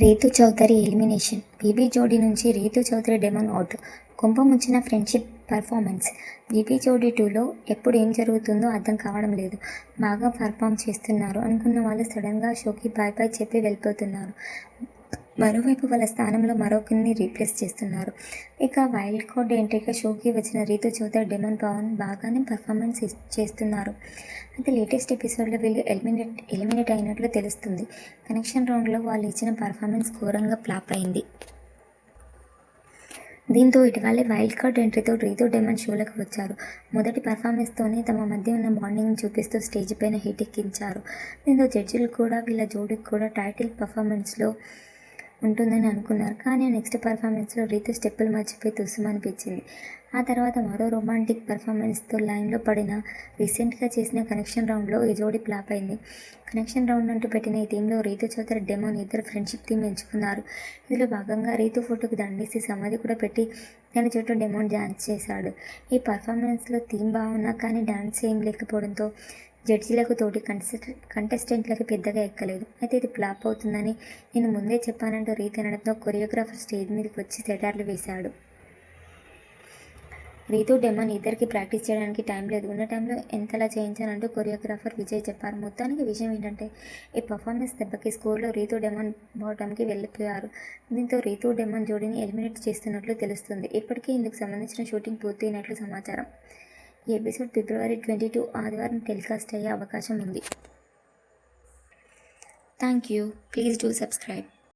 Ritu Chowdary elimination. BB Jodi నుంచి Rithu Chowdary demon out. కుంభముంచిన friendship performance. BB Jodi 2లో ఎప్పుడు ఏం జరుగుతుందో అర్థం కావడం లేదు. బాగా పర్ఫామ్ చేస్తున్నారు అనుకున్న వాళ్ళు సడన్గా షోకి బాయ్ బాయ్ చెప్పి వెళ్ళిపోతున్నారు. మరోవైపు వాళ్ళ స్థానంలో మరొకరిని రీప్లేస్ చేస్తున్నారు. ఇక వైల్డ్ కార్డ్ ఎంట్రీగా షోకి వచ్చిన రీతు చౌదరి డెమోన్ పవన్ బాగానే పర్ఫార్మెన్స్ చేస్తున్నారు. అయితే లేటెస్ట్ ఎపిసోడ్లో వీళ్ళు ఎలిమినేట్ అయినట్లు తెలుస్తుంది. కనెక్షన్ రౌండ్లో వాళ్ళు ఇచ్చిన పర్ఫార్మెన్స్ ఘోరంగా ఫ్లాప్ అయింది. దీంతో ఇటీవలే వైల్డ్ కార్డ్ ఎంట్రీతో రీతు డెమోన్ షోలకు వచ్చారు. మొదటి పర్ఫార్మెన్స్తోనే తమ మధ్య ఉన్న బాండింగ్ చూపిస్తూ స్టేజ్ పైన హిట్ ఎక్కించారు. దీంతో జడ్జిలు కూడా వీళ్ళ జోడీకి కూడా టైటిల్ పర్ఫార్మెన్స్లో ఉంటుందని అనుకున్నారు. కానీ నెక్స్ట్ పర్ఫార్మెన్స్లో రీతు స్టెప్పులు మర్చిపోయి తుస్సుమనిపించింది. ఆ తర్వాత మరో రొమాంటిక్ పర్ఫార్మెన్స్తో లైన్లో పడిన. రీసెంట్గా చేసిన కనెక్షన్ రౌండ్లో ఈ జోడీ ఫ్లాప్ అయింది. కనెక్షన్ రౌండ్ అంటూ పెట్టిన ఈ టీంలో రీతు చౌదరి డెమోన్ ఇద్దరు ఫ్రెండ్షిప్ టీం ఎంచుకున్నారు. ఇందులో భాగంగా రీతు ఫోటోకి దండేసి సమాధి కూడా పెట్టి దాని చుట్టూ డెమోన్ డ్యాన్స్ చేశాడు. ఈ పర్ఫార్మెన్స్లో థీమ్ బాగున్నా కానీ డ్యాన్స్ ఏం లేకపోవడంతో జడ్జీలకు తోటి కంటెస్టెంట్లకి పెద్దగా ఎక్కలేదు. అయితే ఇది ఫ్లాప్ అవుతుందని నేను ముందే చెప్పానంటూ రీతు అనడంతో కొరియోగ్రాఫర్ స్టేజ్ మీదకి వచ్చి సెటార్లు వేశాడు. రీతు డెమోన్ ఇద్దరికి ప్రాక్టీస్ చేయడానికి టైం లేదు. ఉన్న టైంలో ఎంతలా చేయించానంటూ కొరియోగ్రాఫర్ విజయ్ చెప్పారు. మొత్తానికి విషయం ఏంటంటే ఈ పర్ఫార్మెన్స్ దెబ్బకి స్కోర్లో రీతు డెమోన్ బాటంకి వెళ్ళిపోయారు. దీంతో రీతు డెమోన్ జోడీని ఎలిమినేట్ చేస్తున్నట్లు తెలుస్తుంది. ఇప్పటికే ఇందుకు సంబంధించిన షూటింగ్ పూర్తయినట్లు సమాచారం. ఈ ఎపిసోడ్ February 22 ఆదివారం టెలికాస్ట్ అయ్యే అవకాశం ఉంది. Thank you. Please do subscribe.